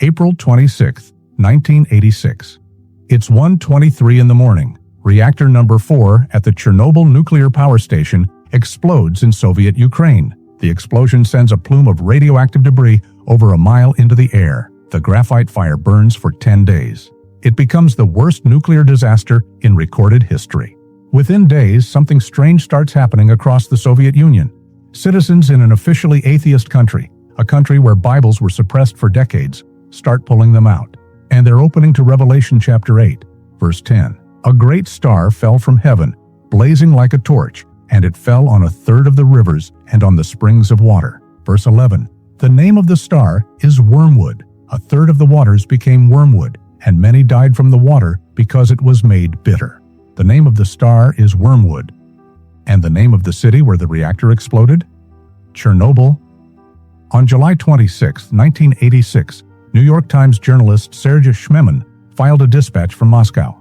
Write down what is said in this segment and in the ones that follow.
April 26, 1986. It's 1:23 in the morning. Reactor number 4 at the Chernobyl nuclear power station explodes in Soviet Ukraine. The explosion sends a plume of radioactive debris over a mile into the air. The graphite fire burns for 10 days. It becomes the worst nuclear disaster in recorded history. Within days, something strange starts happening across the Soviet Union. Citizens in an officially atheist country, a country where Bibles were suppressed for decades, start pulling them out. And they're opening to Revelation chapter 8, verse 10. A great star fell from heaven, blazing like a torch, and it fell on a third of the rivers and on the springs of water. Verse 11. The name of the star is Wormwood. A third of the waters became wormwood, and many died from the water because it was made bitter. The name of the star is Wormwood. And the name of the city where the reactor exploded? Chernobyl. On July 26, 1986, New York Times journalist Sergei Shmemin filed a dispatch from Moscow.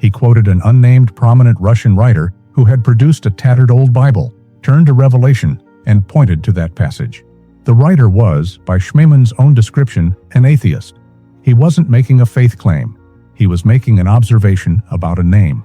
He quoted an unnamed prominent Russian writer who had produced a tattered old Bible, turned to Revelation, and pointed to that passage. The writer was, by Shmemin's own description, an atheist. He wasn't making a faith claim. He was making an observation about a name.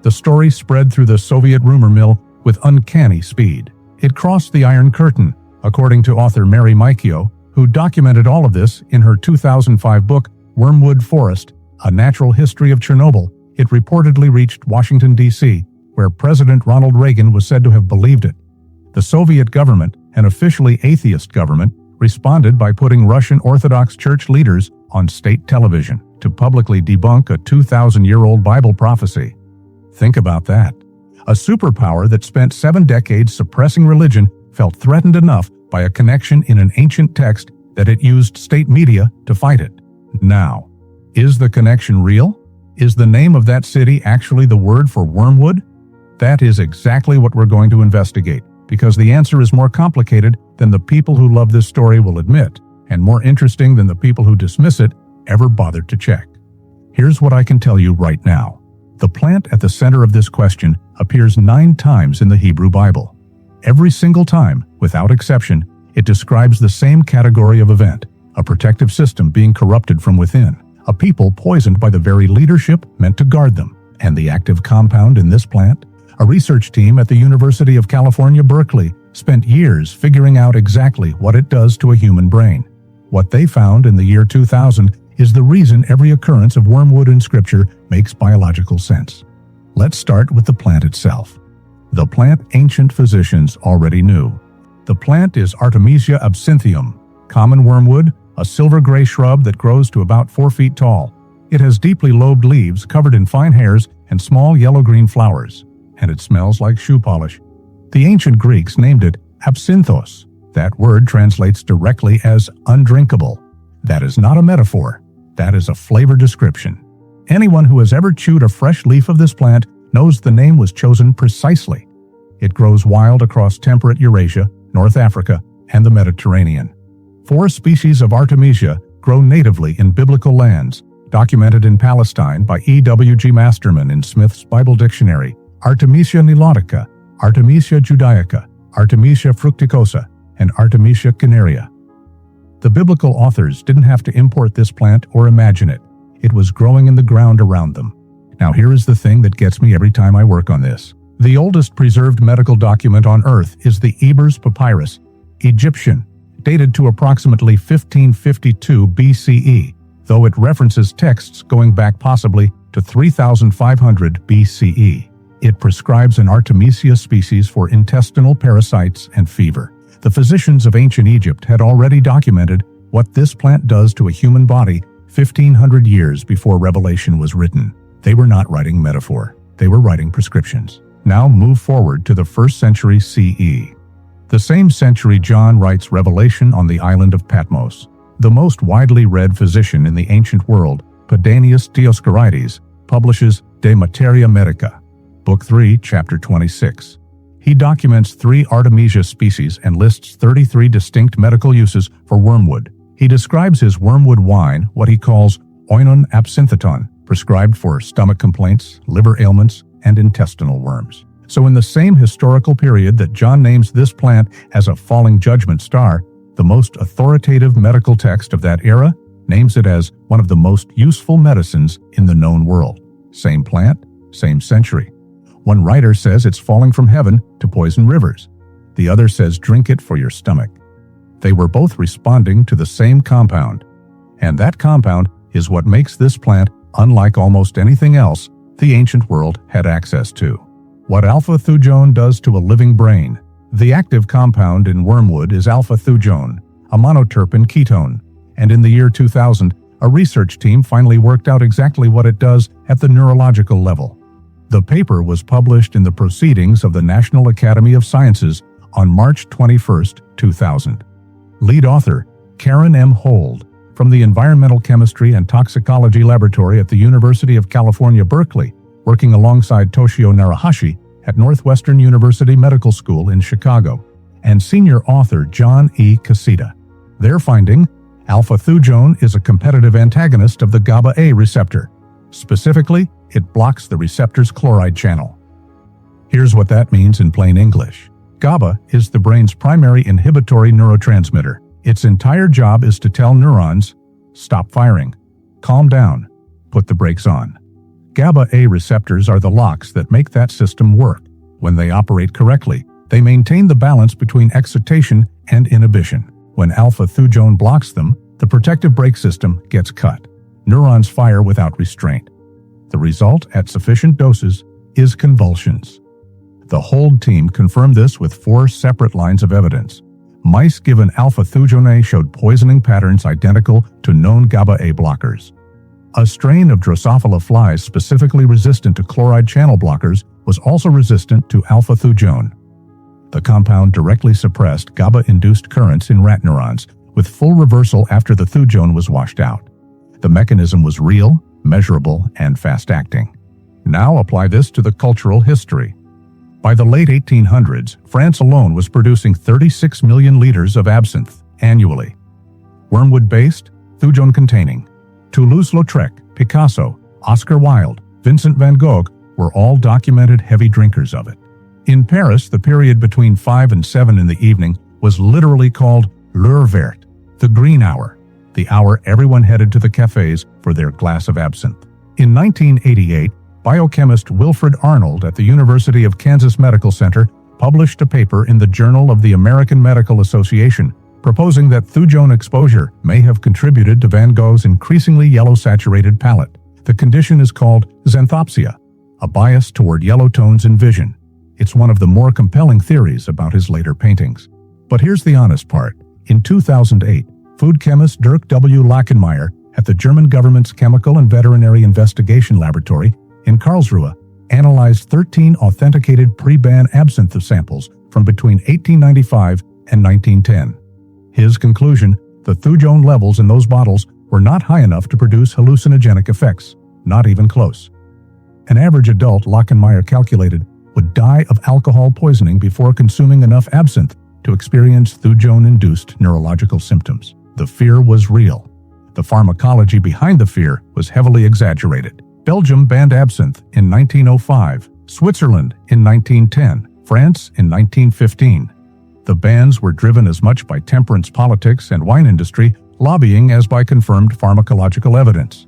The story spread through the Soviet rumor mill with uncanny speed. It crossed the Iron Curtain, according to author Mary Mikio, who documented all of this in her 2005 book, Wormwood Forest, A Natural History of Chernobyl. It reportedly reached Washington, D.C., where President Ronald Reagan was said to have believed it. The Soviet government, an officially atheist government, responded by putting Russian Orthodox Church leaders on state television to publicly debunk a 2,000-year-old Bible prophecy. Think about that. A superpower that spent 7 decades suppressing religion felt threatened enough by a connection in an ancient text that it used state media to fight it. Now, is the connection real? Is the name of that city actually the word for wormwood? That is exactly what we're going to investigate, because the answer is more complicated than the people who love this story will admit, and more interesting than the people who dismiss it ever bothered to check. Here's what I can tell you right now. The plant at the center of this question appears 9 times in the Hebrew Bible. Every single time, without exception, it describes the same category of event, a protective system being corrupted from within, a people poisoned by the very leadership meant to guard them. And the active compound in this plant? A research team at the University of California, Berkeley, spent years figuring out exactly what it does to a human brain. What they found in the year 2000 is the reason every occurrence of wormwood in Scripture makes biological sense. Let's start with the plant itself. The plant ancient physicians already knew. The plant is Artemisia absinthium, common wormwood, a silver-gray shrub that grows to about 4 feet tall. It has deeply lobed leaves covered in fine hairs and small yellow-green flowers, and it smells like shoe polish. The ancient Greeks named it absinthos. That word translates directly as undrinkable. That is not a metaphor. That is a flavor description. Anyone who has ever chewed a fresh leaf of this plant knows the name was chosen precisely. It grows wild across temperate Eurasia, North Africa, and the Mediterranean. 4 species of Artemisia grow natively in biblical lands, documented in Palestine by E.W.G. Masterman in Smith's Bible Dictionary: Artemisia nilotica, Artemisia judaica, Artemisia fructicosa, and Artemisia cinerea. The biblical authors didn't have to import this plant or imagine it. It was growing in the ground around them. Now here is the thing that gets me every time I work on this. The oldest preserved medical document on Earth is the Ebers Papyrus, Egyptian, dated to approximately 1552 BCE, though it references texts going back possibly to 3500 BCE. It prescribes an Artemisia species for intestinal parasites and fever. The physicians of ancient Egypt had already documented what this plant does to a human body 1,500 years before Revelation was written. They were not writing metaphor. They were writing prescriptions. Now move forward to the 1st century CE. The same century John writes Revelation on the island of Patmos. The most widely read physician in the ancient world, Pedanius Dioscorides, publishes De Materia Medica, Book 3, Chapter 26. He documents 3 Artemisia species and lists 33 distinct medical uses for wormwood. He describes his wormwood wine, what he calls oinon absinthaton, prescribed for stomach complaints, liver ailments, and intestinal worms. So in the same historical period that John names this plant as a falling judgment star, the most authoritative medical text of that era names it as one of the most useful medicines in the known world. Same plant, same century. One writer says it's falling from heaven to poison rivers. The other says drink it for your stomach. They were both responding to the same compound. And that compound is what makes this plant unlike almost anything else the ancient world had access to. What Alpha-Thujone does to a living brain. The active compound in wormwood is Alpha-Thujone, a monoterpene ketone, and in the year 2000, a research team finally worked out exactly what it does at the neurological level. The paper was published in the Proceedings of the National Academy of Sciences on March 21, 2000. Lead author, Karin Hhold, from the Environmental Chemistry and Toxicology Laboratory at the University of California, Berkeley, working alongside Toshio Narahashi at Northwestern University Medical School in Chicago, and senior author John E. Casita. Their finding, Alpha-Thujone is a competitive antagonist of the GABA-A receptor. Specifically, it blocks the receptor's chloride channel. Here's what that means in plain English. GABA is the brain's primary inhibitory neurotransmitter. Its entire job is to tell neurons, stop firing, calm down, put the brakes on. GABA-A receptors are the locks that make that system work. When they operate correctly, they maintain the balance between excitation and inhibition. When Alpha-Thujone blocks them, the protective brake system gets cut. Neurons fire without restraint. The result, at sufficient doses, is convulsions. The Hhold team confirmed this with 4 separate lines of evidence. Mice given Alpha-Thujone showed poisoning patterns identical to known GABA-A blockers. A strain of Drosophila flies specifically resistant to chloride channel blockers was also resistant to Alpha-Thujone. The compound directly suppressed GABA-induced currents in rat neurons, with full reversal after the Thujone was washed out. The mechanism was real, measurable, and fast-acting. Now apply this to the cultural history. By the late 1800s, France alone was producing 36 million liters of absinthe annually. Wormwood-based, Thujone-containing. Toulouse-Lautrec, Picasso, Oscar Wilde, Vincent van Gogh were all documented heavy drinkers of it. In Paris, the period between 5 and 7 in the evening was literally called l'heure verte, the green hour, the hour everyone headed to the cafes for their glass of absinthe. In 1988, biochemist Wilfred Arnold at the University of Kansas Medical Center published a paper in the Journal of the American Medical Association proposing that Thujone exposure may have contributed to Van Gogh's increasingly yellow-saturated palette. The condition is called xanthopsia, a bias toward yellow tones in vision. It's one of the more compelling theories about his later paintings. But here's the honest part. In 2008, food chemist Dirk W. Lachenmeyer at the German government's Chemical and Veterinary Investigation Laboratory in Karlsruhe analyzed 13 authenticated pre-ban absinthe samples from between 1895 and 1910. His conclusion, the Thujone levels in those bottles were not high enough to produce hallucinogenic effects, not even close. An average adult, Lachenmeyer calculated, would die of alcohol poisoning before consuming enough absinthe to experience Thujone-induced neurological symptoms. The fear was real. The pharmacology behind the fear was heavily exaggerated. Belgium banned absinthe in 1905, Switzerland in 1910, France in 1915. The bans were driven as much by temperance politics and wine industry lobbying as by confirmed pharmacological evidence.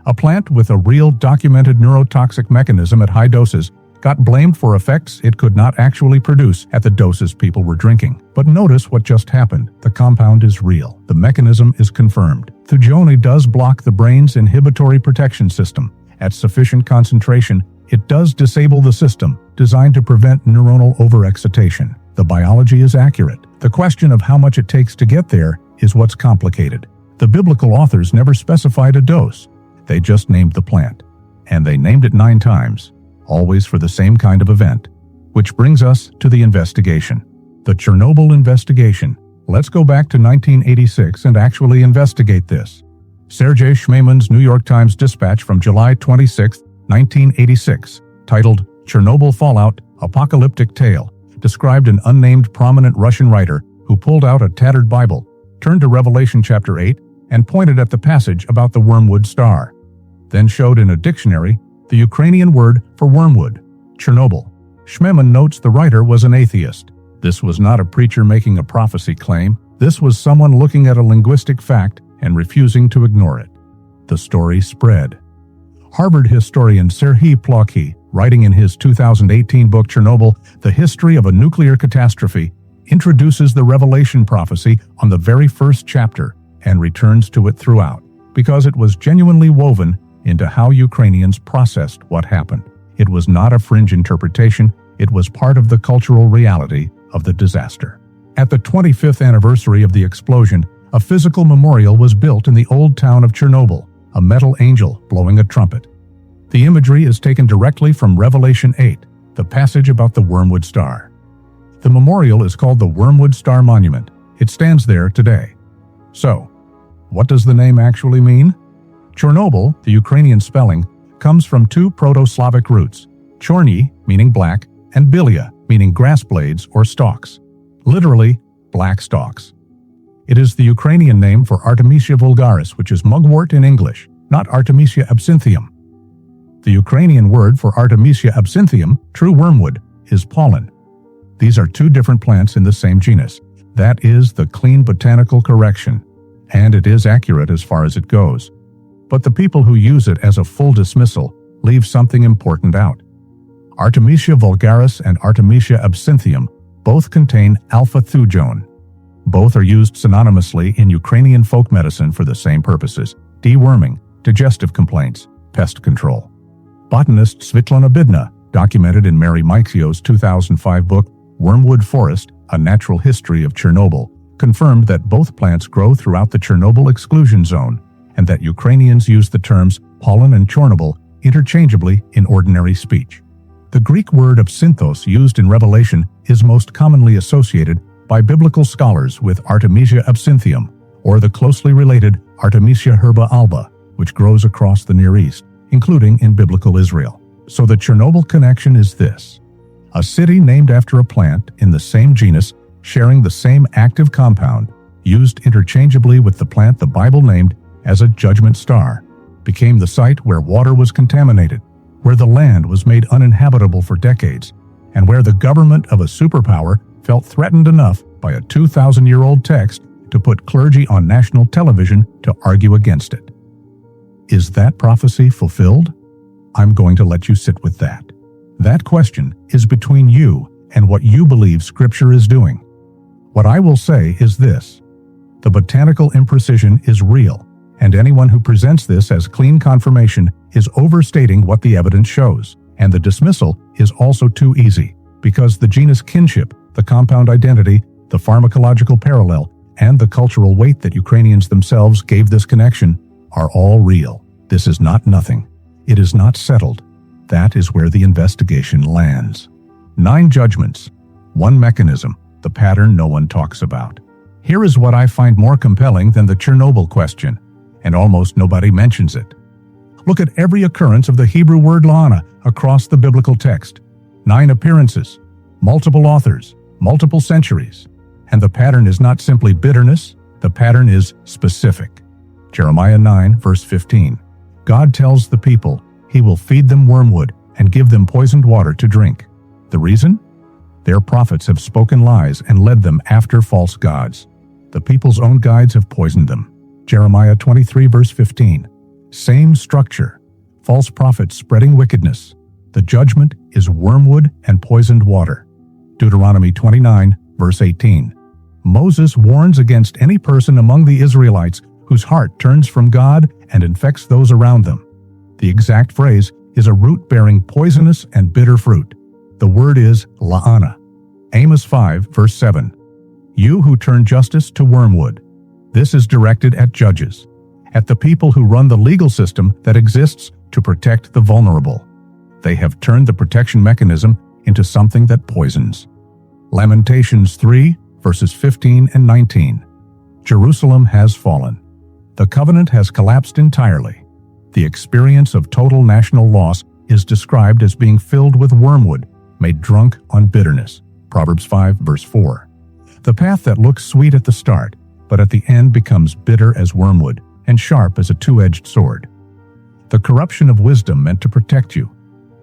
A plant with a real documented neurotoxic mechanism at high doses got blamed for effects it could not actually produce at the doses people were drinking. But notice what just happened. The compound is real. The mechanism is confirmed. Thujone does block the brain's inhibitory protection system. At sufficient concentration, it does disable the system, designed to prevent neuronal overexcitation. The biology is accurate. The question of how much it takes to get there is what's complicated. The biblical authors never specified a dose. They just named the plant. And they named it 9 times, always for the same kind of event. Which brings us to the investigation. The Chernobyl investigation. Let's go back to 1986 and actually investigate this. Sergei Schmeman's New York Times dispatch from July 26, 1986, titled Chernobyl Fallout, Apocalyptic Tale, described an unnamed prominent Russian writer who pulled out a tattered Bible, turned to Revelation chapter 8, and pointed at the passage about the Wormwood star. Then showed in a dictionary the Ukrainian word for wormwood, Chernobyl. Schmeman notes the writer was an atheist. This was not a preacher making a prophecy claim. This was someone looking at a linguistic fact and refusing to ignore it. The story spread. Harvard historian Serhii Plokhy, writing in his 2018 book Chernobyl, The History of a Nuclear Catastrophe, introduces the Revelation prophecy on the very first chapter and returns to it throughout, because it was genuinely woven into how Ukrainians processed what happened. It was not a fringe interpretation, it was part of the cultural reality of the disaster. At the 25th anniversary of the explosion, a physical memorial was built in the old town of Chernobyl, a metal angel blowing a trumpet. The imagery is taken directly from Revelation 8, the passage about the Wormwood star. The memorial is called the Wormwood Star Monument. It stands there today. So, what does the name actually mean? Chernobyl, the Ukrainian spelling, comes from two Proto-Slavic roots, chorny, meaning black, and bilia, meaning grass blades or stalks. Literally, black stalks. It is the Ukrainian name for Artemisia vulgaris, which is mugwort in English, not Artemisia absinthium. The Ukrainian word for Artemisia absinthium, true wormwood, is pollen. These are two different plants in the same genus. That is the clean botanical correction, and it is accurate as far as it goes. But the people who use it as a full dismissal leave something important out. Artemisia vulgaris and Artemisia absinthium both contain Alpha-Thujone. Both are used synonymously in Ukrainian folk medicine for the same purposes: deworming, digestive complaints, pest control. Botanist Svetlana Bidna, documented in Mary Meixio's 2005 book Wormwood Forest, A Natural History of Chernobyl, confirmed that both plants grow throughout the Chernobyl exclusion zone, and that Ukrainians use the terms pollen and Chernobyl interchangeably in ordinary speech. The Greek word absinthos used in Revelation is most commonly associated by biblical scholars with Artemisia absinthium, or the closely related Artemisia herba alba, which grows across the Near East, including in biblical Israel. So the Chernobyl connection is this: a city named after a plant in the same genus, sharing the same active compound, used interchangeably with the plant the Bible named as a judgment star, became the site where water was contaminated, where the land was made uninhabitable for decades, and where the government of a superpower felt threatened enough by a 2,000-year-old text to put clergy on national television to argue against it. Is that prophecy fulfilled? I'm going to let you sit with that. That question is between you and what you believe Scripture is doing. What I will say is this: the botanical imprecision is real, and anyone who presents this as clean confirmation is overstating what the evidence shows, and the dismissal is also too easy, because the genus kinship, the compound identity, the pharmacological parallel, and the cultural weight that Ukrainians themselves gave this connection are all real. This is not nothing. It is not settled. That is where the investigation lands. 9 judgments, 1 mechanism, the pattern no one talks about. Here is what I find more compelling than the Chernobyl question, and almost nobody mentions it. Look at every occurrence of the Hebrew word la'ana across the biblical text. 9 appearances, multiple authors, multiple centuries. And the pattern is not simply bitterness, the pattern is specific. Jeremiah 9, verse 15. God tells the people He will feed them wormwood and give them poisoned water to drink. The reason? Their prophets have spoken lies and led them after false gods. The people's own guides have poisoned them. Jeremiah 23, verse 15. Same structure. False prophets spreading wickedness. The judgment is wormwood and poisoned water. Deuteronomy 29, verse 18. Moses warns against any person among the Israelites whose heart turns from God and infects those around them. The exact phrase is a root bearing poisonous and bitter fruit. The word is la'ana. Amos 5, verse 7. You who turn justice to wormwood. This is directed at judges, at the people who run the legal system that exists to protect the vulnerable. They have turned the protection mechanism into something that poisons. Lamentations 3, verses 15 and 19. Jerusalem has fallen. The covenant has collapsed entirely. The experience of total national loss is described as being filled with wormwood, made drunk on bitterness. Proverbs 5, verse 4. The path that looks sweet at the start, but at the end becomes bitter as wormwood and sharp as a two-edged sword. The corruption of wisdom meant to protect you.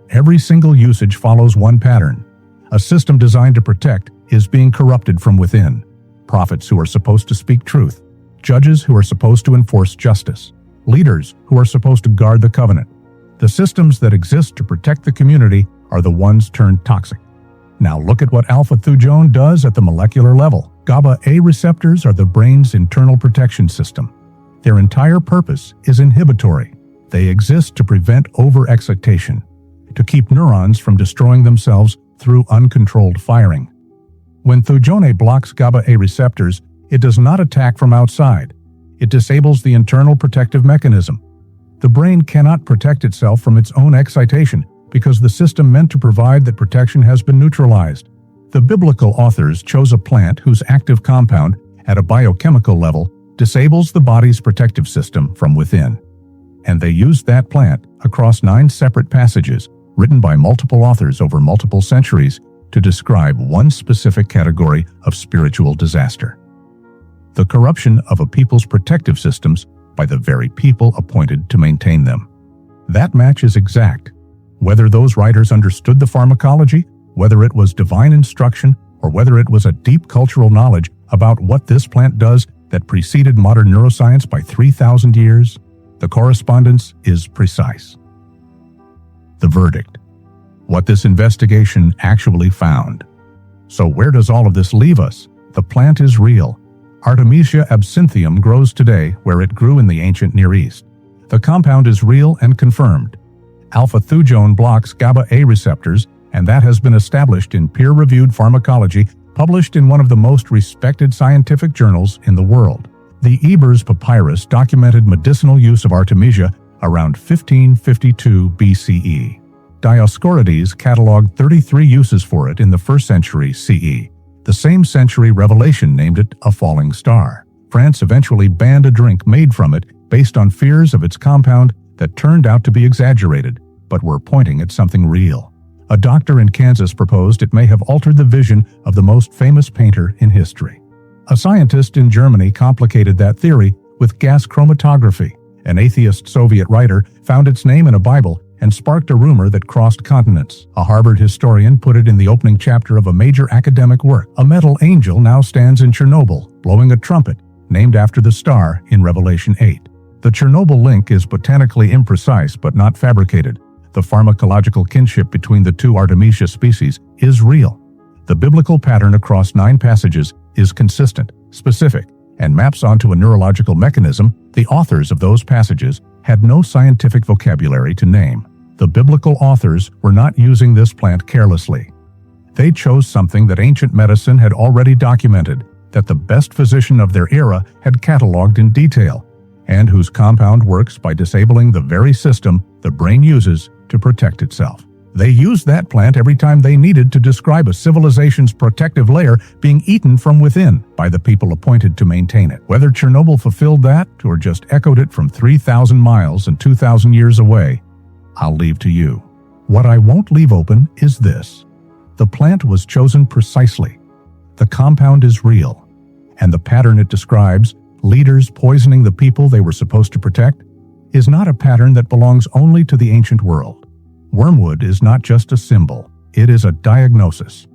Every single usage follows one pattern. A system designed to protect is being corrupted from within. Prophets who are supposed to speak truth judges who are supposed to enforce justice, leaders who are supposed to guard the covenant. The systems that exist to protect the community are the ones turned toxic. Now look at what Alpha-Thujone does at the molecular level. GABA-A receptors are the brain's internal protection system. Their entire purpose is inhibitory. They exist to prevent overexcitation, to keep neurons from destroying themselves through uncontrolled firing. When Thujone blocks GABA-A receptors, it does not attack from outside. It disables the internal protective mechanism. The brain cannot protect itself from its own excitation because the system meant to provide that protection has been neutralized. The biblical authors chose a plant whose active compound, at a biochemical level, disables the body's protective system from within. And they used that plant across 9 separate passages, written by multiple authors over multiple centuries, to describe one specific category of spiritual disaster: the corruption of a people's protective systems by the very people appointed to maintain them. That match is exact. Whether those writers understood the pharmacology, whether it was divine instruction, or whether it was a deep cultural knowledge about what this plant does that preceded modern neuroscience by 3,000 years, the correspondence is precise. The verdict: what this investigation actually found. So where does all of this leave us? The plant is real. Artemisia absinthium grows today where it grew in the ancient Near East. The compound is real and confirmed. Alpha-Thujone blocks GABA-A receptors, and that has been established in peer-reviewed pharmacology published in one of the most respected scientific journals in the world. The Ebers Papyrus documented medicinal use of Artemisia around 1552 BCE. Dioscorides cataloged 33 uses for it in the 1st century CE. The same century Revelation named it a falling star. France eventually banned a drink made from it based on fears of its compound that turned out to be exaggerated, but were pointing at something real. A doctor in Kansas proposed it may have altered the vision of the most famous painter in history. A scientist in Germany complicated that theory with gas chromatography. An atheist Soviet writer found its name in a Bible and sparked a rumor that crossed continents. A Harvard historian put it in the opening chapter of a major academic work. A metal angel now stands in Chernobyl, blowing a trumpet, named after the star in Revelation 8. The Chernobyl link is botanically imprecise but not fabricated. The pharmacological kinship between the 2 Artemisia species is real. The biblical pattern across 9 passages is consistent, specific, and maps onto a neurological mechanism the authors of those passages had no scientific vocabulary to name. The biblical authors were not using this plant carelessly. They chose something that ancient medicine had already documented, that the best physician of their era had cataloged in detail, and whose compound works by disabling the very system the brain uses to protect itself. They used that plant every time they needed to describe a civilization's protective layer being eaten from within by the people appointed to maintain it. Whether Chernobyl fulfilled that or just echoed it from 3,000 miles and 2,000 years away, I'll leave to you. What I won't leave open is this: the plant was chosen precisely. The compound is real, and the pattern it describes, leaders poisoning the people they were supposed to protect, is not a pattern that belongs only to the ancient world. Wormwood is not just a symbol, it is a diagnosis.